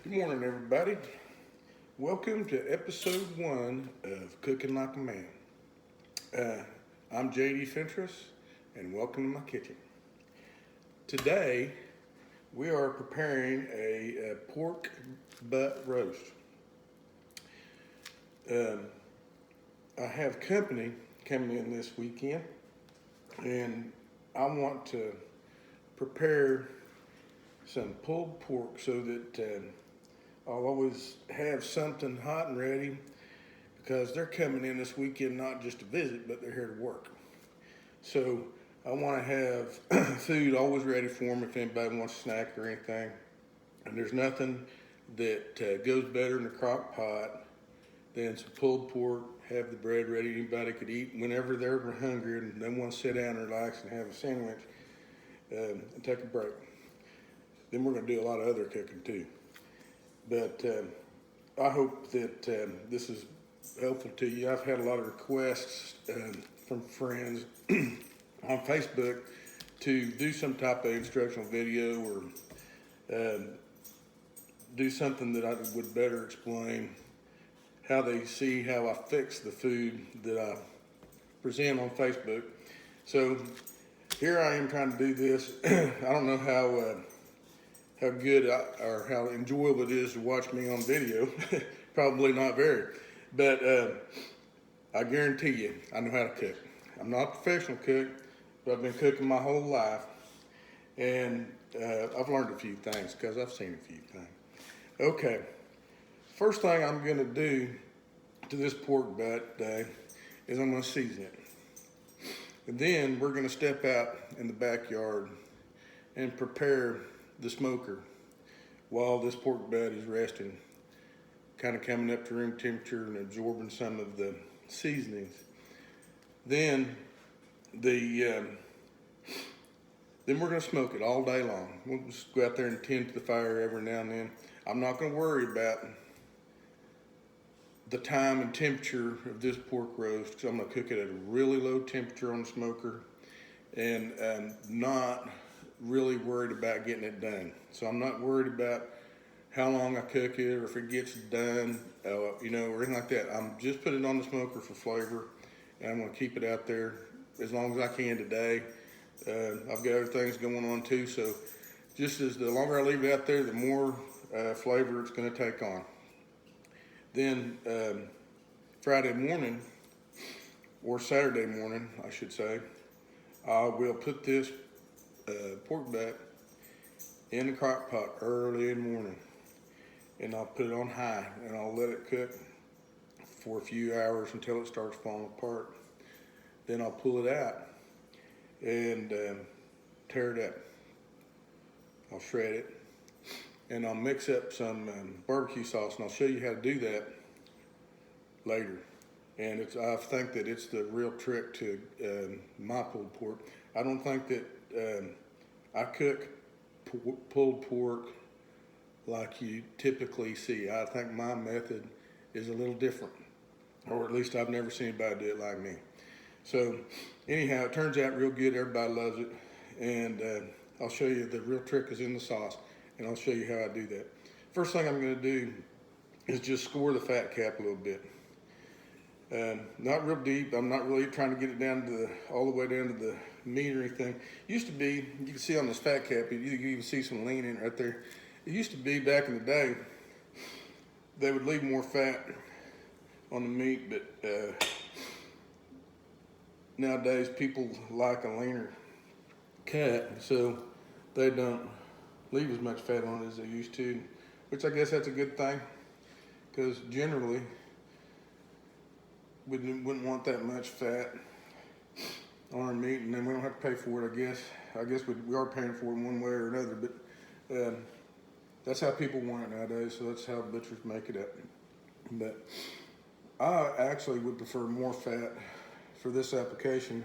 Good morning, everybody. Welcome to episode 1 of Cooking Like a Man. I'm JD Fentress, and welcome to my kitchen. Today, we are preparing a pork butt roast. I have company coming in this weekend, and I want to prepare some pulled pork so that I'll always have something hot and ready because they're coming in this weekend not just to visit, but they're here to work. So I want to have food always ready for them if anybody wants a snack or anything. And there's nothing that goes better in a crock pot than some pulled pork, have the bread ready, anybody could eat whenever they're hungry and they want to sit down and relax and have a sandwich and take a break. Then we're going to do a lot of other cooking too. But I hope that this is helpful to you. I've had a lot of requests from friends on Facebook to do some type of instructional video or do something that I would better explain how they see how I fix the food that I present on Facebook. So here I am trying to do this. I don't know how good or how enjoyable it is to watch me on video. Probably not very, but I guarantee you I know how to cook. I'm not a professional cook, but I've been cooking my whole life, and I've learned a few things because I've seen a few things. Okay, first thing I'm going to do to this pork butt is I'm going to season it. And then we're going to step out in the backyard and prepare the smoker while this pork butt is resting, kind of coming up to room temperature and absorbing some of the seasonings. Then we're going to smoke it all day long. We'll just go out there and tend to the fire every now and then. I'm not going to worry about the time and temperature of this pork roast because I'm going to cook it at a really low temperature on the smoker and not really worried about getting it done. So I'm not worried about how long I cook it or if it gets done, or anything like that. I'm just putting it on the smoker for flavor, and I'm going to keep it out there as long as I can today. I've got other things going on too, so just as the longer I leave it out there, the more flavor it's going to take on. Then Friday morning, or Saturday morning, I should say, I will put this pork butt in the crock pot early in the morning, and I'll put it on high and I'll let it cook for a few hours until it starts falling apart. Then I'll pull it out and tear it up. I'll shred it and I'll mix up some barbecue sauce, and I'll show you how to do that later. And I think that it's the real trick to my pulled pork. I don't think that I cook pulled pork like you typically see. I think my method is a little different, or at least I've never seen anybody do it like me. So anyhow, it turns out real good. Everybody loves it, and I'll show you the real trick is in the sauce, and I'll show you how I do that. First thing I'm going to do is just score the fat cap a little bit. Not real deep. I'm not really trying to get it down to all the way down to the meat or anything. Used to be, you can see on this fat cap, you can even see some lean in it right there. It used to be back in the day, they would leave more fat on the meat, but nowadays people like a leaner cut, so they don't leave as much fat on it as they used to, which I guess that's a good thing, because generally we wouldn't want that much fat on our meat, and then we don't have to pay for it, I guess. I guess we are paying for it in one way or another, but that's how people want it nowadays, so that's how butchers make it up. But I actually would prefer more fat for this application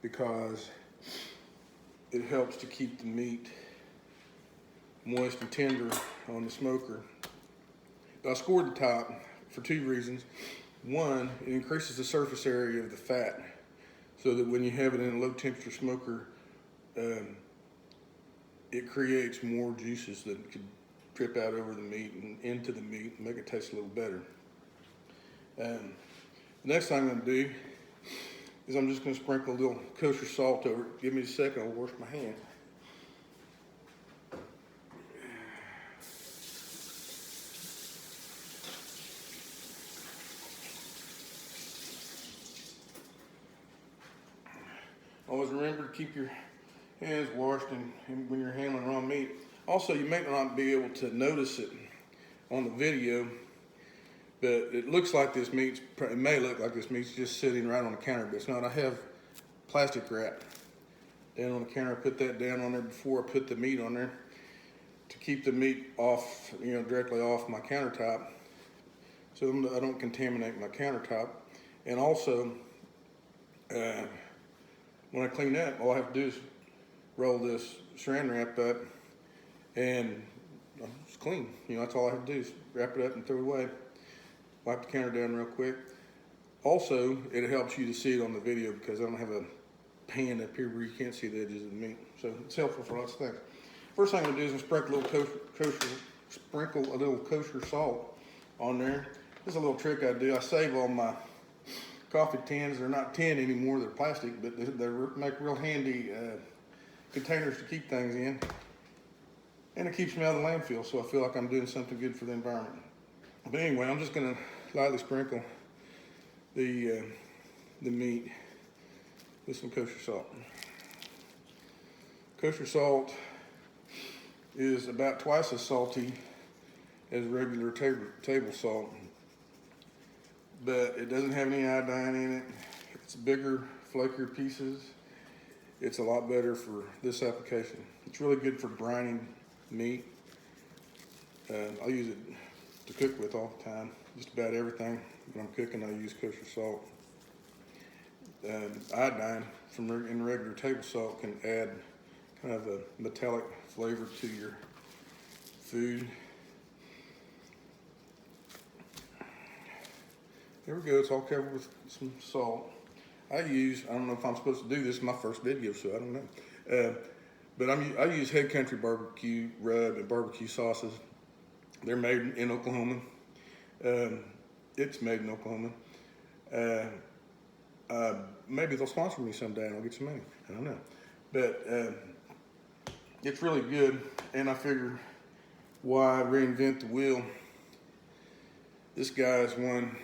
because it helps to keep the meat moist and tender on the smoker. I scored the top for two reasons. One, it increases the surface area of the fat so that when you have it in a low temperature smoker, it creates more juices that could drip out over the meat and into the meat and make it taste a little better. The next thing I'm going to do is I'm just going to sprinkle a little kosher salt over it. Give me a second, I'll wash my hands. Always remember to keep your hands washed and when you're handling raw meat. Also, you may not be able to notice it on the video, but it looks like this meat's, it may look like this meat's just sitting right on the counter, but it's not. I have plastic wrap down on the counter. I put that down on there before I put the meat on there to keep the meat off, directly off my countertop, so I don't contaminate my countertop. And also, when I clean up, all I have to do is roll this saran wrap up and it's clean. That's all I have to do is wrap it up and throw it away. Wipe the counter down real quick. Also, it helps you to see it on the video because I don't have a pan up here where you can't see the edges of the meat. So it's helpful for lots of things. First thing I'm gonna do is sprinkle a little kosher salt on there. This is a little trick I do. I save all my coffee tins. They're not tin anymore, they're plastic, but they make real handy containers to keep things in. And it keeps me out of the landfill, so I feel like I'm doing something good for the environment. But anyway, I'm just gonna lightly sprinkle the meat with some kosher salt. Kosher salt is about twice as salty as regular table salt, but it doesn't have any iodine in it. It's bigger, flakier pieces. It's a lot better for this application. It's really good for brining meat. I use it to cook with all the time. Just about everything when I'm cooking, I use kosher salt. Iodine in regular table salt can add kind of a metallic flavor to your food. There we go, it's all covered with some salt. I don't know if I'm supposed to do this in my first video, so I don't know. But I use Head Country barbecue rub and barbecue sauces. They're made in Oklahoma. It's made in Oklahoma. Maybe they'll sponsor me someday and I'll get some money. I don't know. But it's really good, and I figure why reinvent the wheel? This guy's won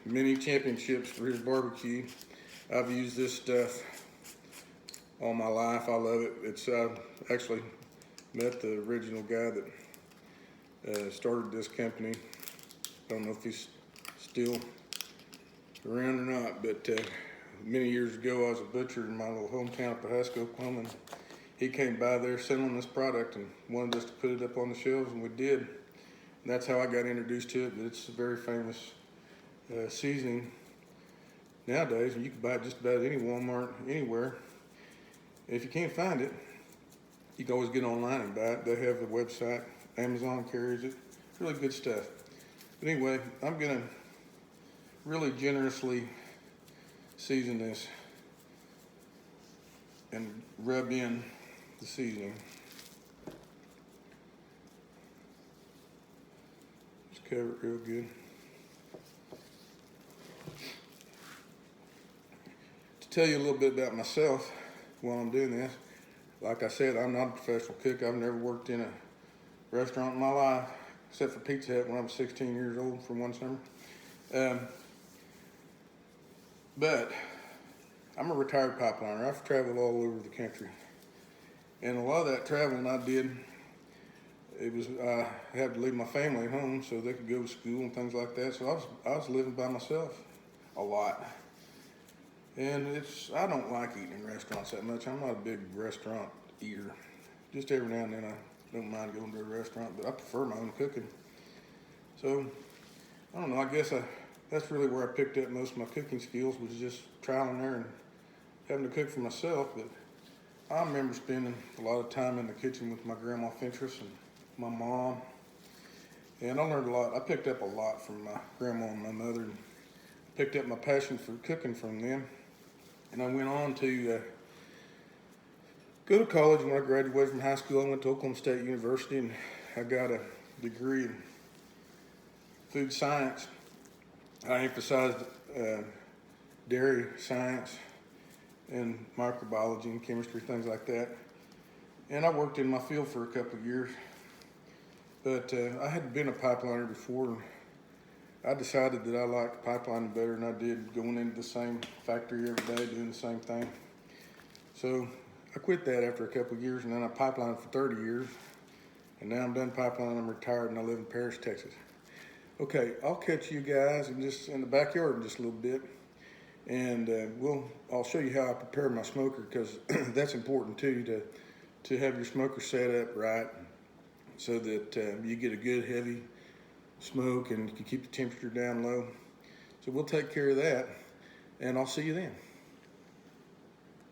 many championships for his barbecue. I've used this stuff all my life. I love it. It's actually met the original guy that started this company. I don't know if he's still around or not, but many years ago I was a butcher in my little hometown of Pahasco, Oklahoma. And he came by there selling this product and wanted us to put it up on the shelves, and we did. And that's how I got introduced to it. But it's a very famous seasoning nowadays, and you can buy it just about any Walmart, anywhere. And if you can't find it, you can always get online and buy it. They have the website. Amazon carries it. It's really good stuff. But anyway, I'm gonna really generously season this and rub in the seasoning. Just cover it real good. To tell you a little bit about myself while I'm doing this, like I said, I'm not a professional cook. I've never worked in a restaurant in my life, except for Pizza Hut when I was 16 years old for one summer. But I'm a retired pipeliner. I've traveled all over the country. And a lot of that traveling I did, I had to leave my family at home so they could go to school and things like that. So I was living by myself a lot. And I don't like eating in restaurants that much. I'm not a big restaurant eater. Just every now and then I don't mind going to a restaurant, but I prefer my own cooking. So, I don't know, I guess that's really where I picked up most of my cooking skills, was just trial and error and having to cook for myself. But I remember spending a lot of time in the kitchen with my grandma Fentress and my mom. And I learned a lot. I picked up a lot from my grandma and my mother. And picked up my passion for cooking from them. And I went on to go to college. When I graduated from high school, I went to Oklahoma State University, and I got a degree in food science. I emphasized dairy science and microbiology and chemistry, things like that. And I worked in my field for a couple of years. But I had been a pipeliner before, and I decided that I liked pipelining better than I did going into the same factory every day doing the same thing. So I quit that after a couple of years, and then I pipelined for 30 years. And now I'm done pipelining, I'm retired, and I live in Paris, Texas. Okay, I'll catch you guys in the backyard in just a little bit. And I'll show you how I prepare my smoker, because that's important too, to have your smoker set up right so that you get a good heavy smoke and you can keep the temperature down low. So we'll take care of that, and I'll see you then.